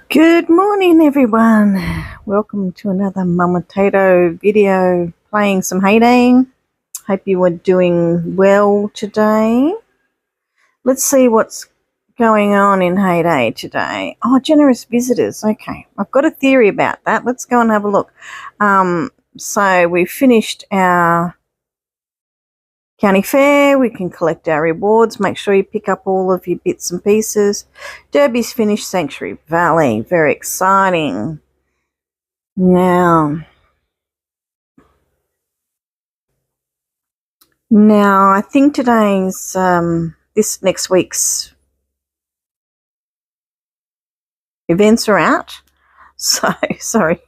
Good morning, everyone. Welcome to another Mumma Tato video playing some Heyday. Hope you are doing well today. Let's see what's going on in Heyday today. Oh, generous visitors. Okay, I've got a theory about that. Let's go and have a look. So we finished our county fair. We can collect our rewards. Make sure you pick up all of your bits and pieces. Derby's finished. Sanctuary Valley. Very exciting. Now, I think today's, this next week's events are out. So, sorry,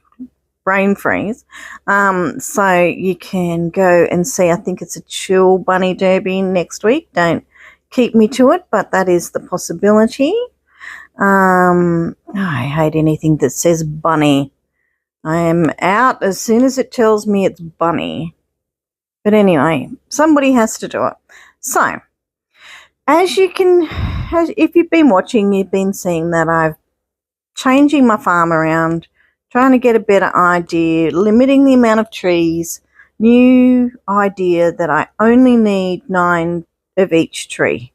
brain freeze. So you can go and see, I think it's a chill bunny derby next week. Don't keep me to it, but that is the possibility. I hate anything that says bunny. I am out as soon as it tells me it's bunny. But anyway, somebody has to do it. So, if you've been watching, you've been seeing that I'm changing my farm around, trying to get a better idea, limiting the amount of trees, new idea that I only need 9 of each tree.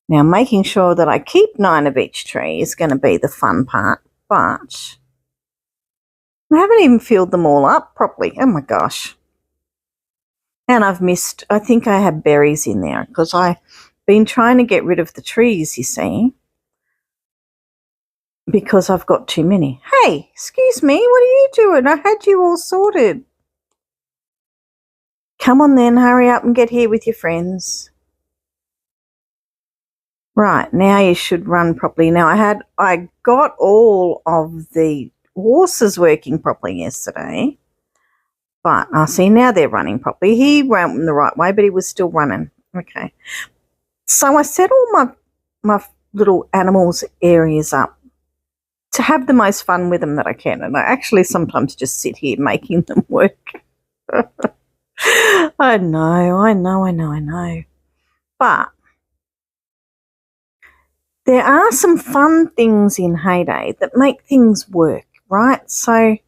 Now, making sure that I keep 9 of each tree is going to be the fun part, but I haven't even filled them all up properly. Oh my gosh. And I've missed, I think I have berries in there because I've been trying to get rid of the trees, you see, because I've got too many. Hey, excuse me, what are you doing? I had you all sorted. Come on then, hurry up and get here with your friends. Right, now you should run properly. Now I got all of the horses working properly yesterday. But I see now they're running properly. He ran the right way, but he was still running. Okay. So I set all my little animals areas up to have the most fun with them that I can. And I actually sometimes just sit here making them work. I know. But there are some fun things in Heyday that make things work, right? So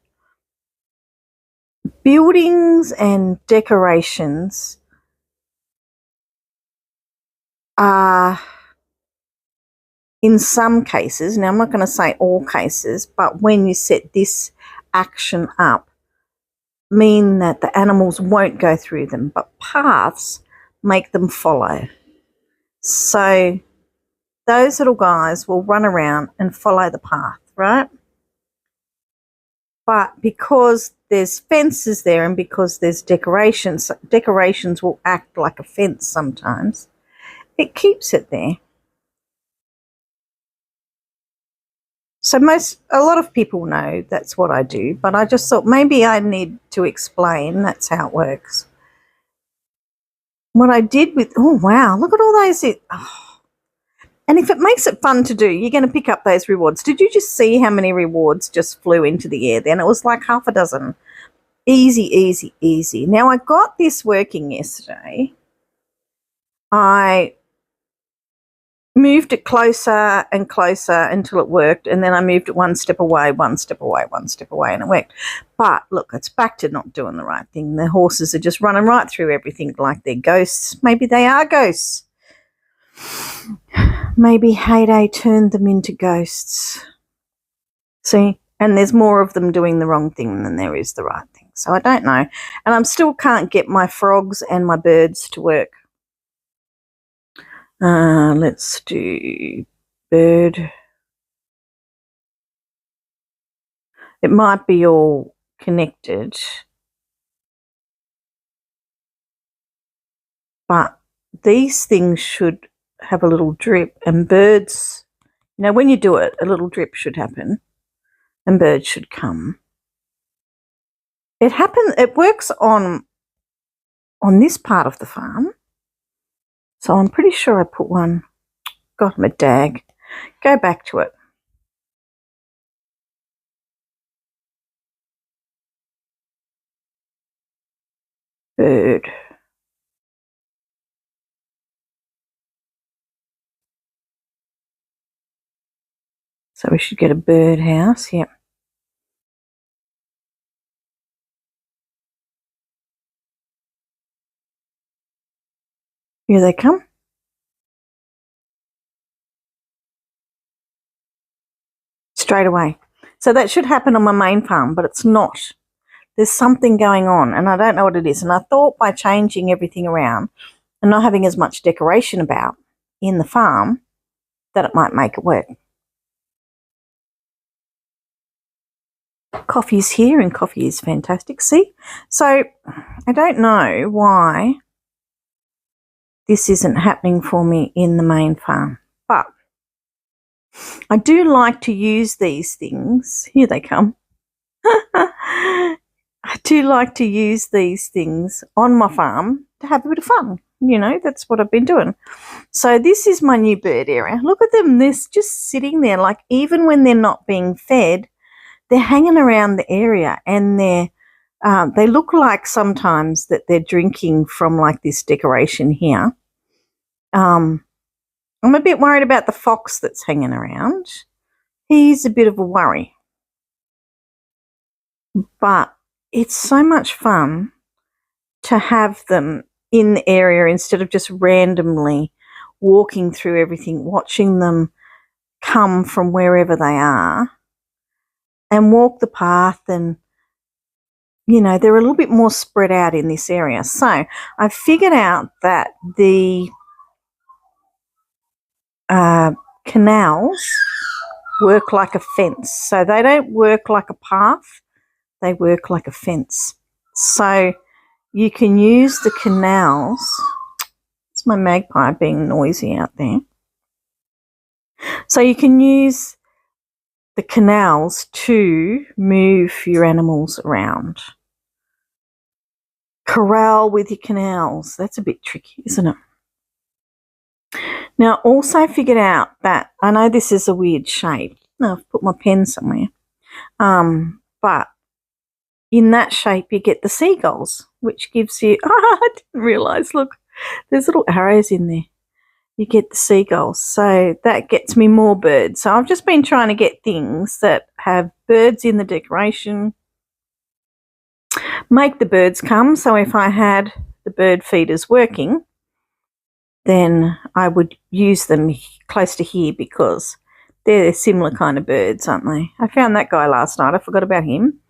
buildings and decorations are, in some cases, now I'm not going to say all cases, but when you set this action up, mean that the animals won't go through them, but paths make them follow. So those little guys will run around and follow the path, right? But because there's fences there and because there's decorations will act like a fence sometimes, it keeps it there. So a lot of people know that's what I do, but I just thought maybe I need to explain that's how it works. What I did with, oh wow, look at all those. And if it makes it fun to do, you're going to pick up those rewards. Did you just see how many rewards just flew into the air then? It was like half a dozen. Easy, easy, easy. Now I got this working yesterday. I moved it closer and closer until it worked, and then I moved it one step away, and it worked. But look, it's back to not doing the right thing. The horses are just running right through everything like they're ghosts. Maybe they are ghosts. Maybe Heyday turned them into ghosts. See? And there's more of them doing the wrong thing than there is the right thing. So I don't know. And I still can't get my frogs and my birds to work. Let's do bird. It might be all connected, but these things should have a little drip, and birds, you know, when you do it, a little drip should happen and birds should come. It works on this part of the farm. So I'm pretty sure I put one. God, I'm a dag. Go back to it. Bird. So we should get a bird house, yep. Here they come. Straight away. So that should happen on my main farm, but it's not. There's something going on and I don't know what it is. And I thought by changing everything around and not having as much decoration about in the farm that it might make it work. Coffee is here and coffee is fantastic. See? So I don't know why this isn't happening for me in the main farm, but I do like to use these things. Here they come. I do like to use these things on my farm to have a bit of fun. You know, that's what I've been doing. So this is my new bird area. Look at them. They're just sitting there, like even when they're not being fed, they're hanging around the area and they look like sometimes that they're drinking from like this decoration here. I'm a bit worried about the fox that's hanging around. He's a bit of a worry. But it's so much fun to have them in the area instead of just randomly walking through everything, watching them come from wherever they are and walk the path and, you know, they're a little bit more spread out in this area. So I figured out that the canals work like a fence. So they don't work like a path, they work like a fence. So you can use the canals. It's my magpie being noisy out there. So you can use the canals to move your animals around. Corral with your canals. That's a bit tricky, isn't it? Now, also figured out that, I know this is a weird shape. No, I've put my pen somewhere. But in that shape, you get the seagulls, which gives you, I didn't realise, look, there's little arrows in there. You get the seagulls. So that gets me more birds. So I've just been trying to get things that have birds in the decoration, make the birds come. So if I had the bird feeders working, then I would use them close to here because they're similar kind of birds, aren't they? I found that guy last night. I forgot about him.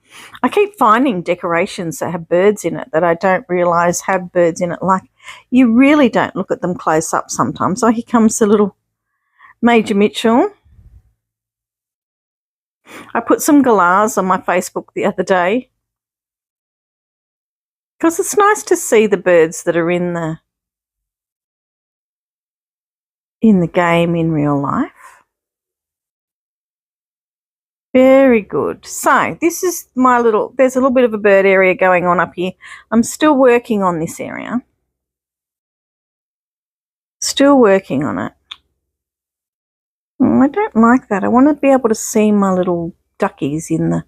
I keep finding decorations that have birds in it that I don't realise have birds in it. Like, you really don't look at them close up sometimes. Oh, here comes the little Major Mitchell. I put some galahs on my Facebook the other day because it's nice to see the birds that are in the game in real life. Very good. So this is my little, there's a little bit of a bird area going on up here. I'm still working on this area. Still working on it. I don't like that. I want to be able to see my little duckies in the...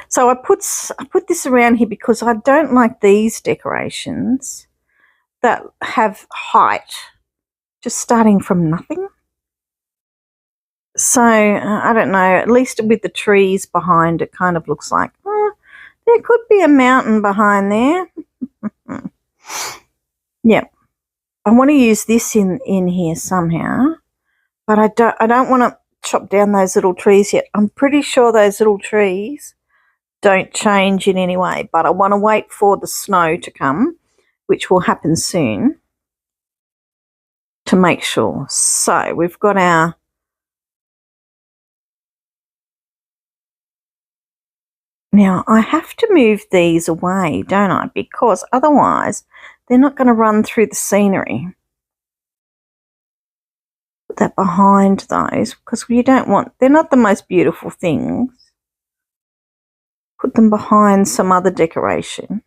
So I put this around here because I don't like these decorations that have height, just starting from nothing. So, I don't know, at least with the trees behind, it kind of looks like, there could be a mountain behind there. Yeah. I want to use this in here somehow, but I don't want to chop down those little trees yet. I'm pretty sure those little trees don't change in any way, but I want to wait for the snow to come, which will happen soon, to make sure. So, we've got our... Now, I have to move these away, don't I? Because otherwise, they're not going to run through the scenery. Put that behind those, because you don't want... They're not the most beautiful things. Put them behind some other decoration.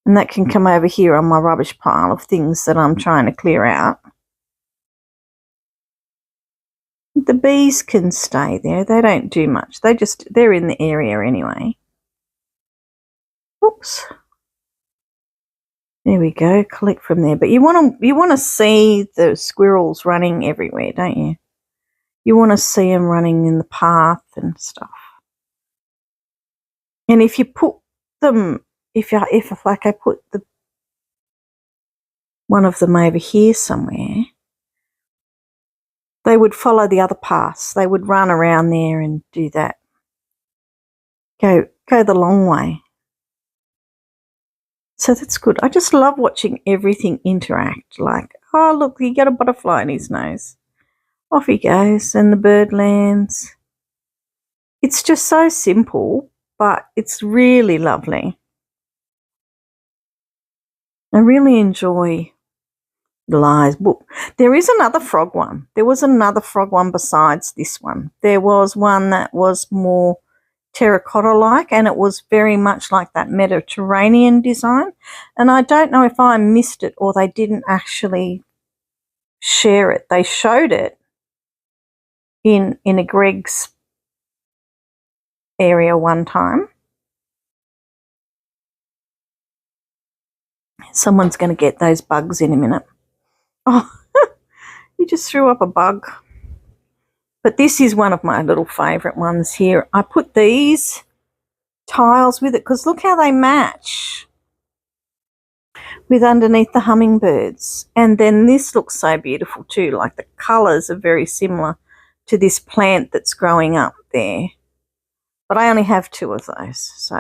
And that can come over here on my rubbish pile of things that I'm trying to clear out. The bees can stay there. They don't do much. They're in the area anyway. Oops. There we go. Collect from there. But you want to see the squirrels running everywhere, don't you? You want to see them running in the path and stuff. And if you put them, if like I put one of them over here somewhere, they would follow the other paths. They would run around there and do that. Go the long way. So that's good. I just love watching everything interact. Like, oh, look, you got a butterfly in his nose. Off he goes, and the bird lands. It's just so simple, but it's really lovely. I really enjoy the lies book. There is another frog one. There was another frog one besides this one. There was one that was more terracotta-like, and it was very much like that Mediterranean design. And I don't know if I missed it or they didn't actually share it. They showed it in a Greg's area one time. Someone's going to get those bugs in a minute. Oh, you just threw up a bug. But this is one of my little favourite ones here. I put these tiles with it because look how they match with underneath the hummingbirds. And then this looks so beautiful too. Like the colours are very similar to this plant that's growing up there. But I only have 2 of those, so.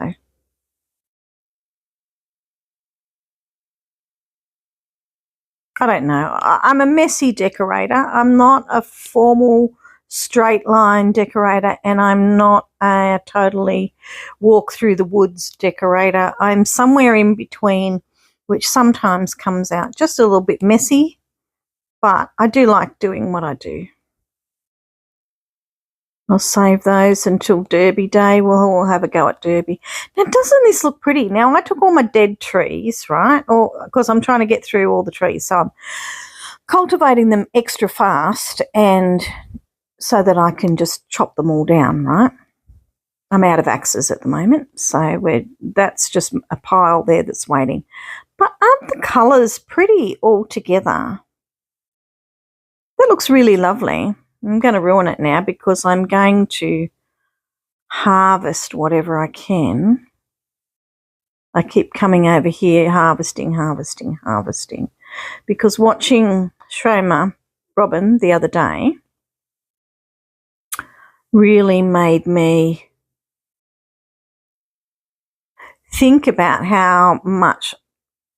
I don't know. I'm a messy decorator. I'm not a formal straight line decorator, and I'm not a totally walk through the woods decorator. I'm somewhere in between, which sometimes comes out just a little bit messy, but I do like doing what I do. I'll save those until Derby Day. We'll have a go at Derby. Now, doesn't this look pretty? Now, I took all my dead trees, right, because I'm trying to get through all the trees. So I'm cultivating them extra fast and so that I can just chop them all down, right? I'm out of axes at the moment, so that's just a pile there that's waiting. But aren't the colours pretty all together? That looks really lovely. I'm going to ruin it now because I'm going to harvest whatever I can. I keep coming over here, harvesting, because watching Shroma Robin the other day really made me think about how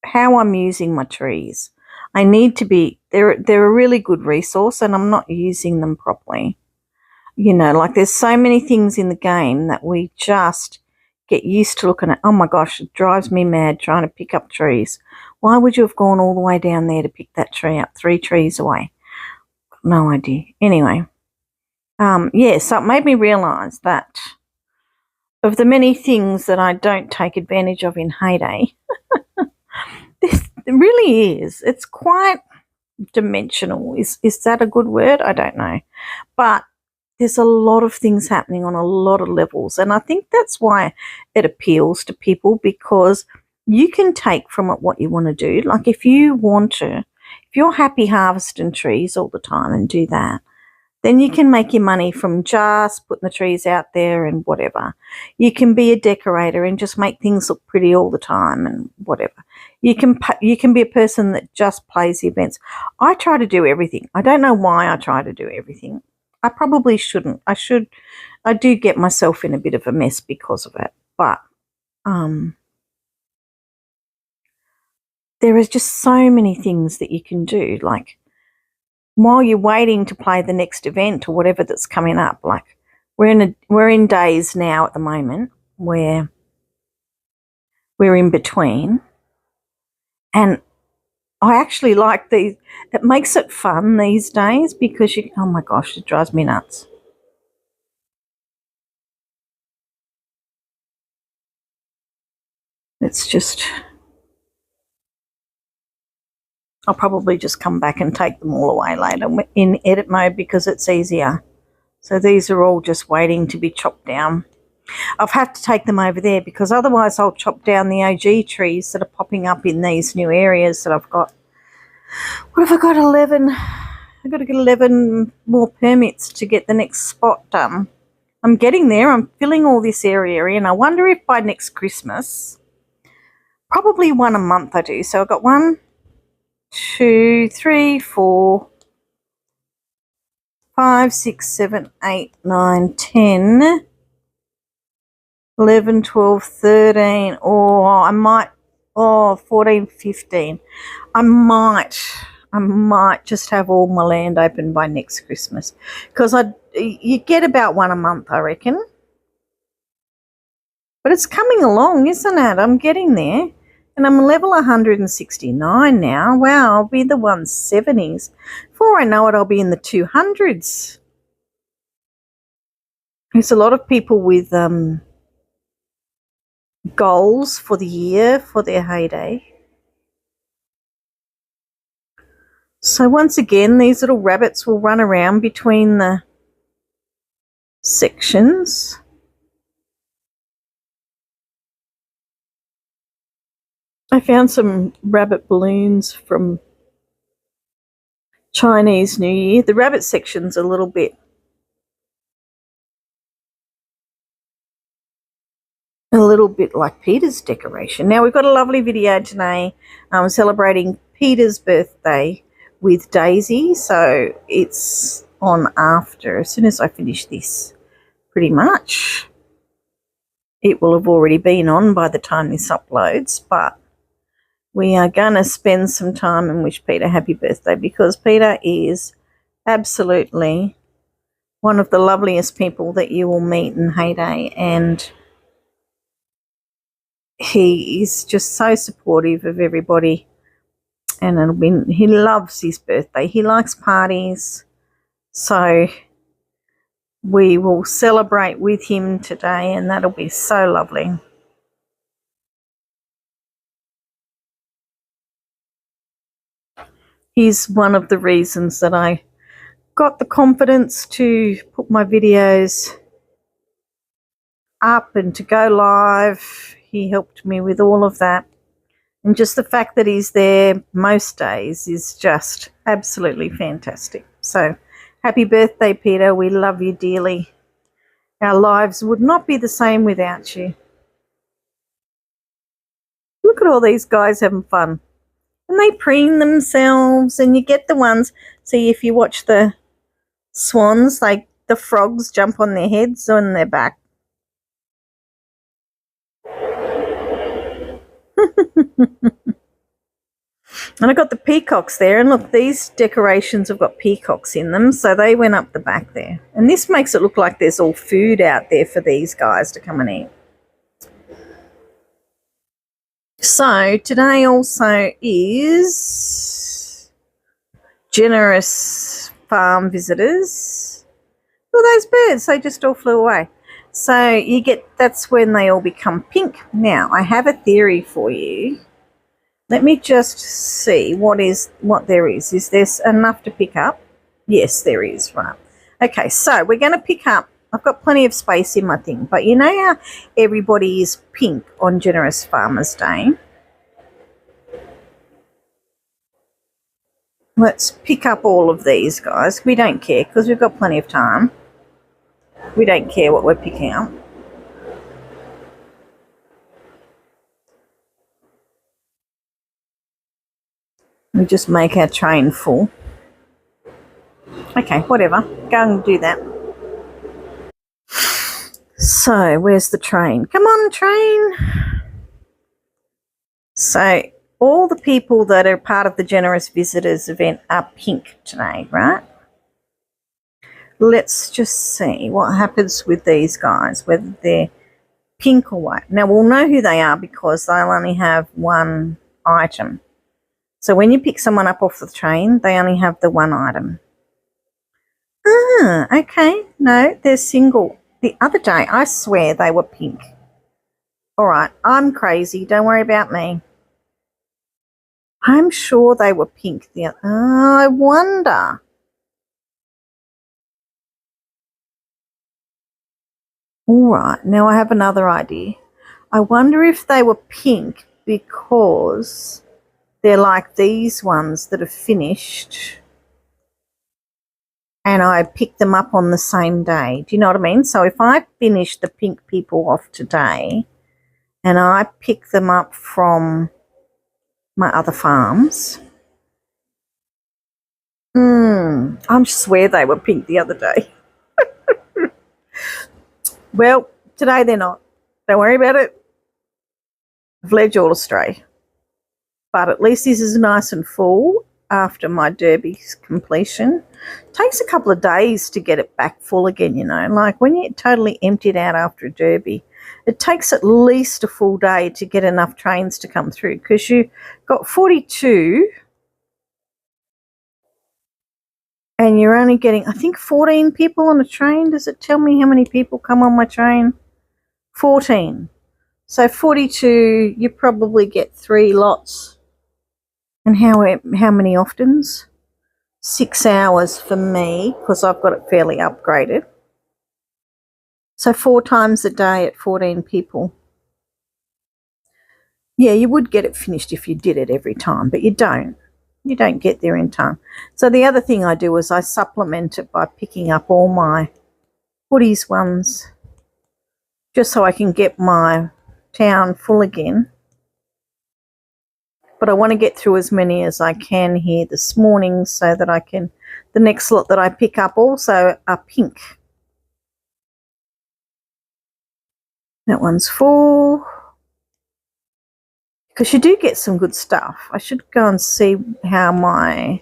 I'm using my trees. I need to be, they're a really good resource and I'm not using them properly. You know, like there's so many things in the game that we just get used to looking at. Oh my gosh, it drives me mad trying to pick up trees. Why would you have gone all the way down there to pick that tree up 3 trees away? No idea. Anyway, yeah, so it made me realise that of the many things that I don't take advantage of in Heyday, this really is. It's quite dimensional. Is that a good word? I don't know. But there's a lot of things happening on a lot of levels. And I think that's why it appeals to people, because you can take from it what you want to do. Like if you're happy harvesting trees all the time and do that, then you can make your money from just putting the trees out there and whatever. You can be a decorator and just make things look pretty all the time and whatever. You can be a person that just plays the events. I try to do everything. I don't know why I try to do everything. I probably shouldn't. I do get myself in a bit of a mess because of it. But there is just so many things that you can do. Like while you're waiting to play the next event or whatever that's coming up, like we're in days now at the moment where we're in between, and I actually like these. It makes it fun these days because oh my gosh, it drives me nuts. It's just, I'll probably just come back and take them all away later in edit mode because it's easier. So these are all just waiting to be chopped down. I'll have to take them over there because otherwise I'll chop down the OG trees that are popping up in these new areas that I've got. What have I got? 11 I've got to get 11 more permits to get the next spot done. I'm getting there. I'm filling all this area in. I wonder if by next Christmas, probably one a month I do. So I've got 1, 2, 3, 4, 5, 6, 7, 8, 9, 10, 11, 12, 13, or I might, 14, 15. I might just have all my land open by next Christmas, because you get about one a month, I reckon. But it's coming along, isn't it? I'm getting there. And I'm level 169 now. Wow, I'll be the 170s. Before I know it, I'll be in the 200s. There's a lot of people with goals for the year for their heyday. So once again, these little rabbits will run around between the sections. I found some rabbit balloons from Chinese New Year. The rabbit section's a little bit like Peter's decoration. Now, we've got a lovely video today celebrating Peter's birthday with Daisy, so it's on after, as soon as I finish this, pretty much. It will have already been on by the time this uploads, but we are going to spend some time and wish Peter happy birthday, because Peter is absolutely one of the loveliest people that you will meet in Heyday, and he is just so supportive of everybody, and he loves his birthday. He likes parties, so we will celebrate with him today, and that'll be so lovely. He's one of the reasons that I got the confidence to put my videos up and to go live. He helped me with all of that. And just the fact that he's there most days is just absolutely fantastic. So happy birthday, Peter. We love you dearly. Our lives would not be the same without you. Look at all these guys having fun. And they preen themselves, and you get the ones. See, if you watch the swans, the frogs jump on their heads or on their back. And I got the peacocks there, and look, these decorations have got peacocks in them, so they went up the back there. And this makes it look like there's all food out there for these guys to come and eat. So today also is generous farm visitors. Look at those birds, they just all flew away. So that's when they all become pink. Now, I have a theory for you. Let me just see what there is. Is there enough to pick up? Yes, there is, right. Okay, so we're going to pick up, I've got plenty of space in my thing, but you know how everybody is pink on Generous Farmers Day? Let's pick up all of these guys. We don't care because we've got plenty of time. We don't care what we're picking up. We just make our train full. Okay, whatever. Go and do that. So, where's the train? Come on, train. So, all the people that are part of the Generous Visitors event are pink today, right? Let's just see what happens with these guys, whether they're pink or white. Now, we'll know who they are because they'll only have one item. So when you pick someone up off the train, they only have the one item. Ah, okay. No, they're single. The other day, I swear they were pink. All right, I'm crazy. Don't worry about me. I'm sure they were pink. I wonder. All right, now I have another idea. I wonder if they were pink because they're like these ones that are finished and I pick them up on the same day. Do you know what I mean? So if I finish the pink people off today and I pick them up from my other farms, I swear they were pink the other day. Well, today they're not. Don't worry about it. I've led you all astray. But at least this is nice and full after my derby's completion. It takes a couple of days to get it back full again, you know. Like when you totally empty it out after a derby, it takes at least a full day to get enough trains to come through, because you got 42 and you're only getting, I think, 14 people on a train. Does it tell me how many people come on my train? 14. So 42, you probably get 3 lots. And how many oftens? 6 hours for me, because I've got it fairly upgraded. So 4 times a day at 14 people. Yeah, you would get it finished if you did it every time, but you don't. You don't get there in time. So the other thing I do is I supplement it by picking up all my hoodies ones, just so I can get my town full again. But I want to get through as many as I can here this morning so that I can, the next lot that I pick up also are pink. That one's full. Because you do get some good stuff. I should go and see how my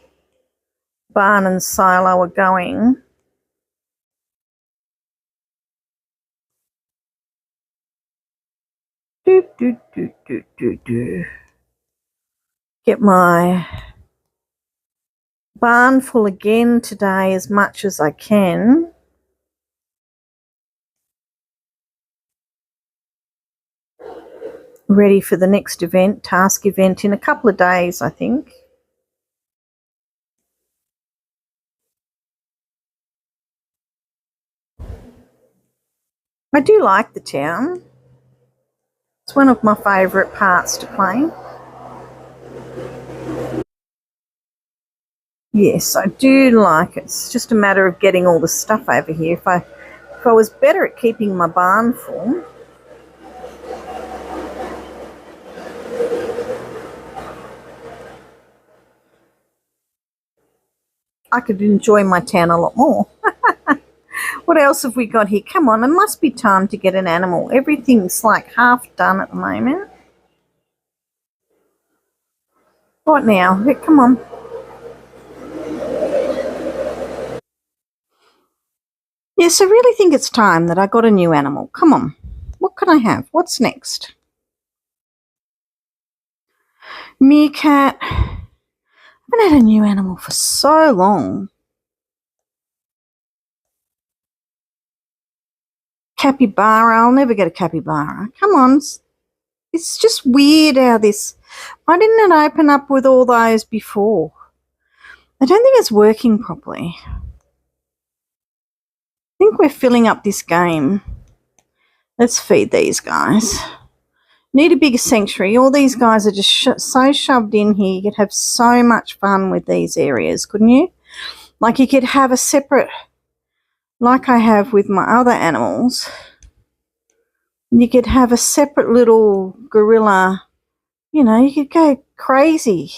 barn and silo are going. Get my barn full again today as much as I can. Ready for the next event, task event in a couple of days, I think. I do like the town. It's one of my favourite parts to play. Yes, I do like it. It's just a matter of getting all the stuff over here. If I was better at keeping my barn full, I could enjoy my town a lot more. What else have we got here? Come on, it must be time to get an animal. Everything's like half done at the moment. What now? Come on. Yes, I really think it's time that I got a new animal. Come on. What can I have? What's next? Meerkat. I haven't had a new animal for so long. Capybara. I'll never get a capybara. Come on. It's just weird how this... Why didn't it open up with all those before? I don't think it's working properly. I think we're filling up this game. Let's feed these guys. Need a bigger sanctuary. All these guys are just so shoved in here. You could have so much fun with these areas, couldn't you? Like you could have a separate, like I have with my other animals, you could have a separate little gorilla, you know, you could go crazy.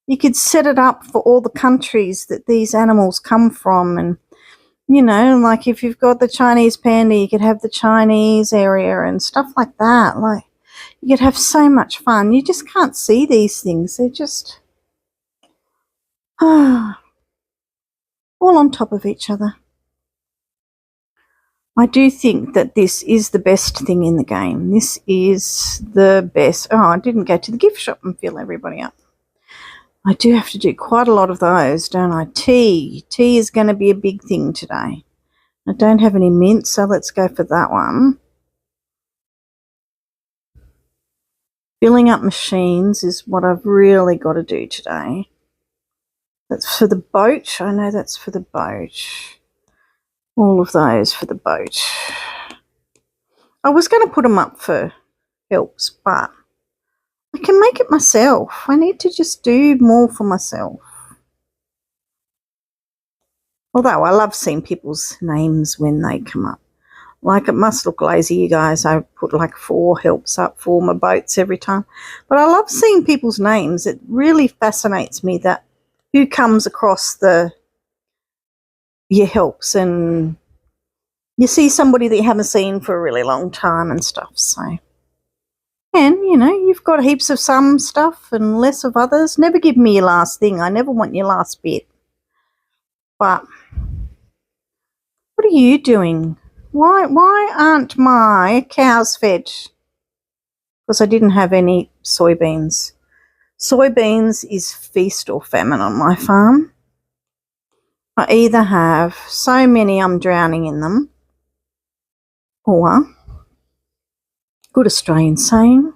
You could set it up for all the countries that these animals come from, and, you know, like if you've got the Chinese panda, you could have the Chinese area and stuff like that. Like, you could have so much fun. You just can't see these things. They're just all on top of each other. I do think that this is the best thing in the game. This is the best. Oh, I didn't go to the gift shop and fill everybody up. I do have to do quite a lot of those, don't I? Tea. Tea is going to be a big thing today. I don't have any mint, so let's go for that one. Filling up machines is what I've really got to do today. That's for the boat. I know that's for the boat. All of those for the boat. I was going to put them up for helps, but I can make it myself. I need to just do more for myself. Although I love seeing people's names when they come up. Like, it must look lazy, you guys. I put like 4 helps up for my boats every time. But I love seeing people's names. It really fascinates me that who comes across your helps, and you see somebody that you haven't seen for a really long time and stuff. So, and, you know, you've got heaps of some stuff and less of others. Never give me your last thing. I never want your last bit. But what are you doing? Why aren't my cows fed? Because I didn't have any soybeans. Soybeans is feast or famine on my farm. I either have so many I'm drowning in them, or, good Australian saying,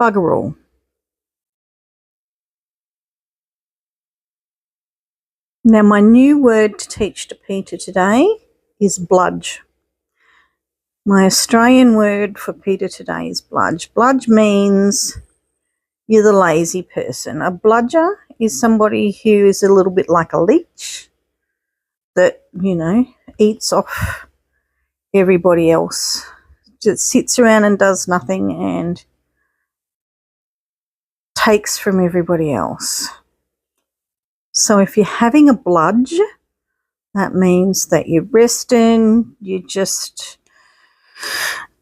bugger all. Now, my new word to teach to Peter today is bludge. My Australian word for Peter today is bludge. Bludge means you're the lazy person. A bludger is somebody who is a little bit like a leech that, you know, eats off everybody else. Just sits around and does nothing and takes from everybody else. So if you're having a bludge, that means that you're resting, you're just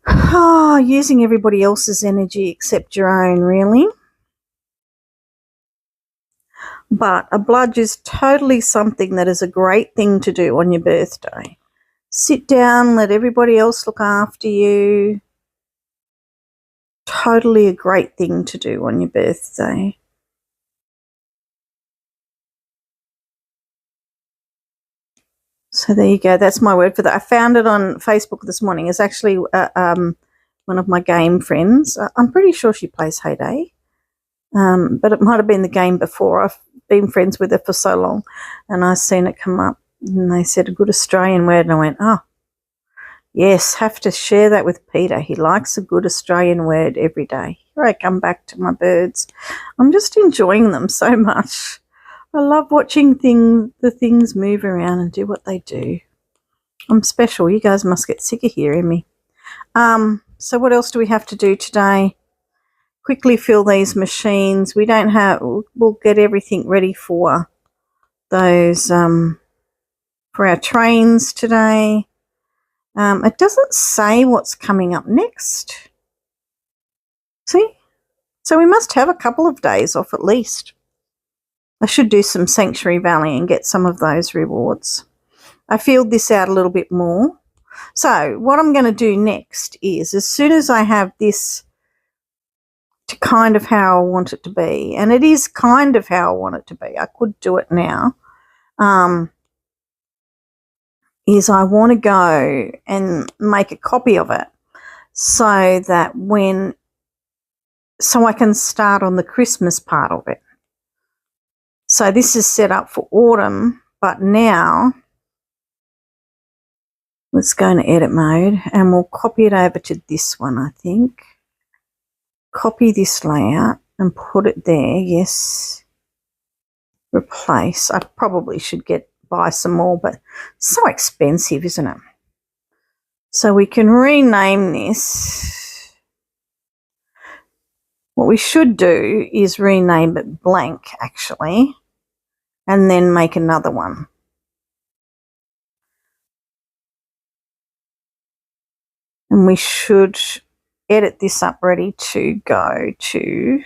using everybody else's energy except your own, really. But a bludge is totally something that is a great thing to do on your birthday. Sit down, let everybody else look after you. Totally a great thing to do on your birthday. So there you go. That's my word for that. I found it on Facebook this morning. It's actually one of my game friends. I'm pretty sure she plays Heyday, but it might have been the game before. I've been friends with her for so long, and I seen it come up, and they said a good Australian word, and I went, oh, yes, have to share that with Peter. He likes a good Australian word every day. Here I come back to my birds. I'm just enjoying them so much. I love watching the things move around and do what they do. I'm special. You guys must get sick of hearing me. So what else do we have to do today? Quickly fill these machines. We'll get everything ready for those, for our trains today. It doesn't say what's coming up next. See? So we must have a couple of days off at least. I should do some Sanctuary Valley and get some of those rewards. I filled this out a little bit more. So what I'm going to do next is, as soon as I have this to kind of how I want it to be, and it is kind of how I want it to be, I could do it now, is I want to go and make a copy of it so that so I can start on the Christmas part of it. So this is set up for autumn, but now let's go into edit mode and we'll copy it over to this one, I think. Copy this layout and put it there. Yes. Replace. I probably should buy some more, but so expensive, isn't it? So we can rename this. What we should do is rename it blank, actually, and then make another one. And we should edit this up ready to go to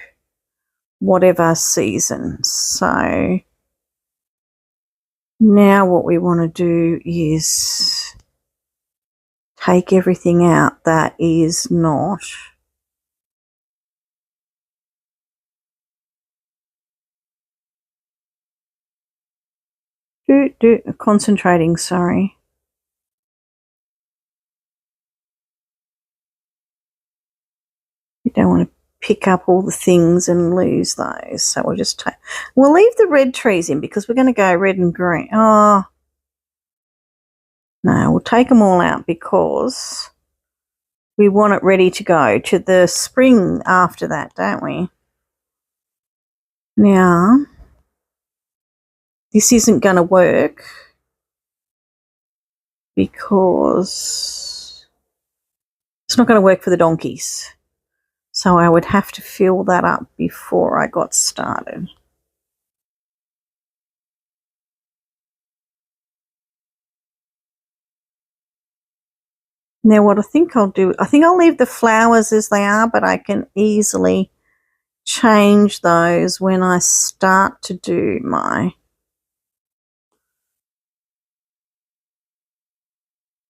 whatever season. So now what we want to do is take everything out that is not concentrating, sorry. You don't want to pick up all the things and lose those. So we'll leave the red trees in because we're going to go red and green. Oh, no, we'll take them all out because we want it ready to go to the spring after that, don't we? Now, this isn't going to work because it's not going to work for the donkeys. So I would have to fill that up before I got started. Now what I think I'll do, I think I'll leave the flowers as they are, but I can easily change those when I start to do my...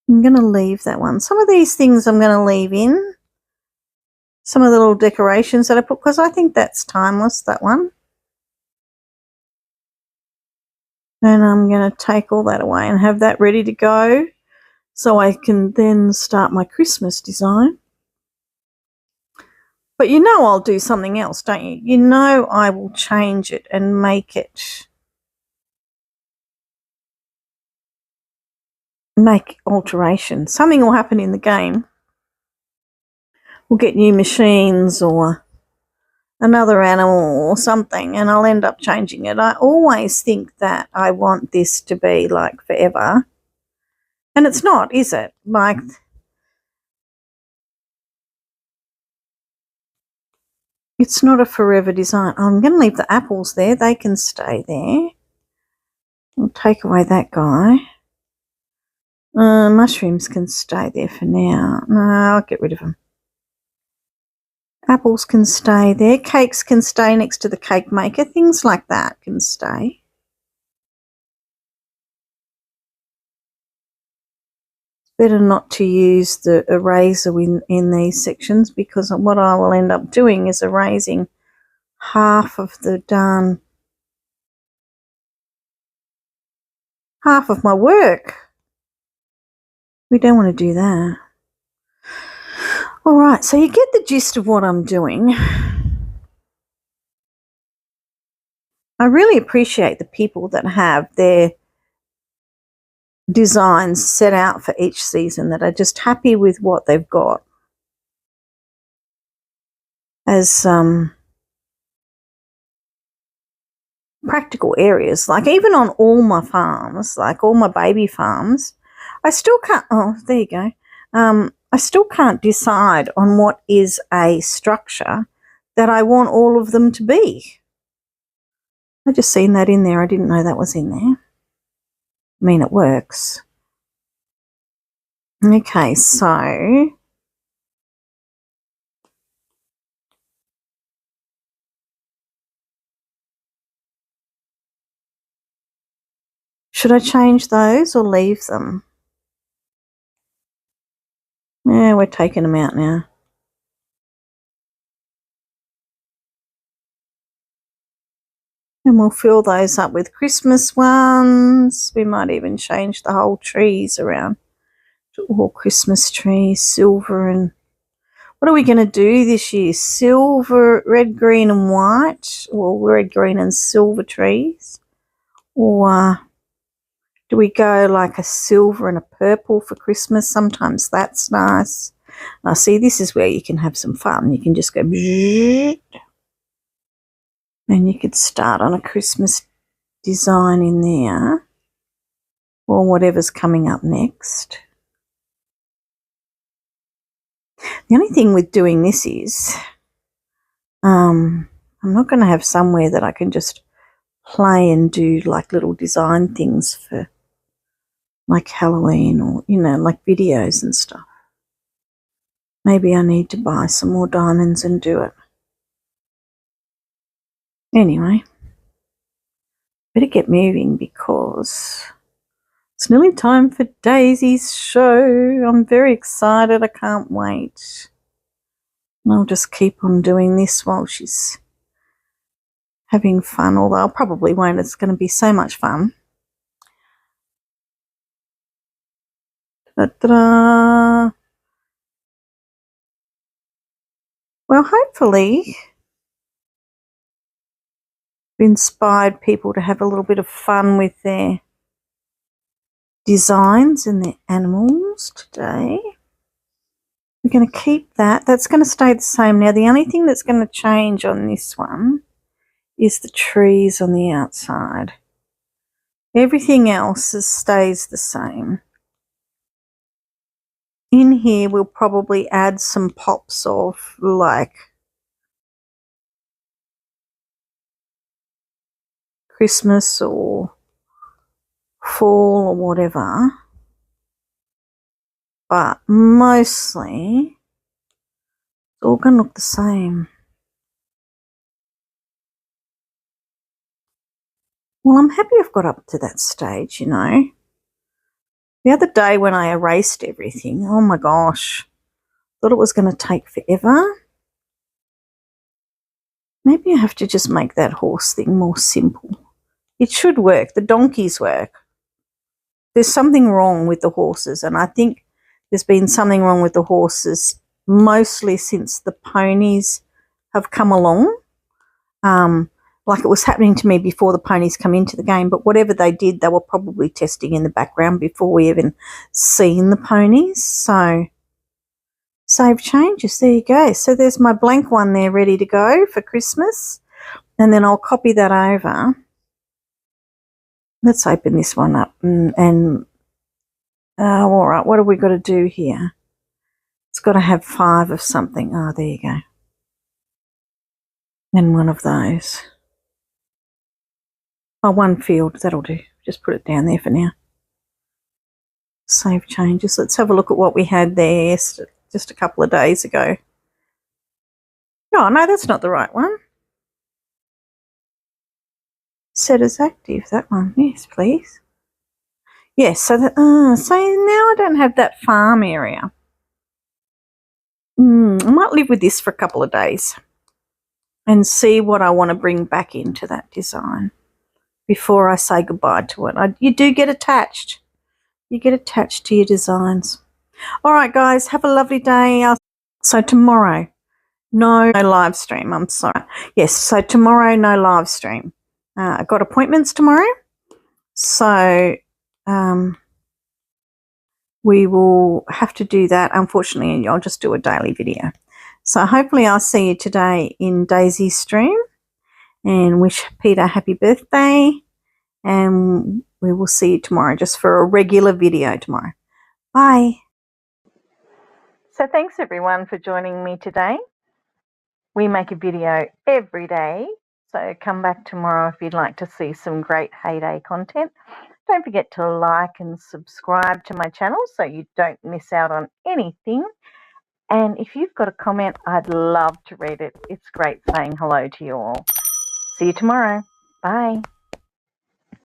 I'm going to leave that one. Some of these things I'm going to leave in. Some of the little decorations that I put, because I think that's timeless, that one. And I'm going to take all that away and have that ready to go so I can then start my Christmas design. But you know I'll do something else, don't you? You know I will change it and make alterations. Something will happen in the game. We'll get new machines or another animal or something, and I'll end up changing it. I always think that I want this to be like forever. And it's not, is it? Like, it's not a forever design. I'm going to leave the apples there. They can stay there. I'll take away that guy. Mushrooms can stay there for now. No, I'll get rid of them. Apples can stay there. Cakes can stay next to the cake maker. Things like that can stay. Better not to use the eraser in these sections, because what I will end up doing is erasing half of my work. We don't want to do that. All right, so you get the gist of what I'm doing. I really appreciate the people that have their designs set out for each season, that are just happy with what they've got as practical areas. Like even on all my farms, like all my baby farms, I still can't, oh, there you go. I still can't decide on what is a structure that I want all of them to be. I just seen that in there. I didn't know that was in there. I mean, it works. Okay, so should I change those or leave them? Yeah, we're taking them out now. And we'll fill those up with Christmas ones. We might even change the whole trees around to all Christmas trees, silver. And what are we going to do this year? Silver, red, green and white, or red, green and silver trees? Or do we go like a silver and a purple for Christmas? Sometimes that's nice. Now see, this is where you can have some fun. You can just go and you could start on a Christmas design in there, or whatever's coming up next. The only thing with doing this is I'm not going to have somewhere that I can just play and do like little design things for like Halloween, or you know, like videos and stuff. Maybe I need to buy some more diamonds and do it. Anyway, better get moving because it's nearly time for Daisy's show. I'm very excited. I can't wait. And I'll just keep on doing this while she's having fun, although I probably won't. It's going to be so much fun. Ta-da! Well, hopefully inspired people to have a little bit of fun with their designs and their animals today. We're going to keep that. That's going to stay the same. Now, the only thing that's going to change on this one is the trees on the outside. Everything else stays the same. in here we'll probably add some pops of like Christmas or fall or whatever, but mostly it's all going to look the same. Well, I'm happy I've got up to that stage, you know. The other day when I erased everything, oh my gosh, thought it was going to take forever. Maybe I have to just make that horse thing more simple. It should work. The donkeys work. There's something wrong with the horses, and I think there's been something wrong with the horses mostly since the ponies have come along. Like it was happening to me before the ponies come into the game, but whatever they did, they were probably testing in the background before we even seen the ponies. So save changes, there you go. So there's my blank one there ready to go for Christmas, and then I'll copy that over. Let's open this one up and all right, what have we got to do here? It's got to have 5 of something. Oh, there you go. And one of those. Oh, one field, that'll do. Just put it down there for now. Save changes. Let's have a look at what we had there just a couple of days ago. Oh, no, that's not the right one. Set as active, that one. Yes, please. Yes, so so now I don't have that farm area. I might live with this for a couple of days and see what I want to bring back into that design before I say goodbye to it. You do get attached. You get attached to your designs. All right, guys, have a lovely day. So tomorrow, no live stream. I'm sorry. Yes, so tomorrow, no live stream. I've got appointments tomorrow. So we will have to do that. Unfortunately, I'll just do a daily video. So hopefully I'll see you today in Daisy's stream and wish Peter a happy birthday. And we will see you tomorrow just for a regular video tomorrow. Bye. So thanks everyone for joining me today. We make a video every day. So come back tomorrow if you'd like to see some great Heyday content. Don't forget to like and subscribe to my channel so you don't miss out on anything. And if you've got a comment, I'd love to read it. It's great saying hello to you all. See you tomorrow. Bye.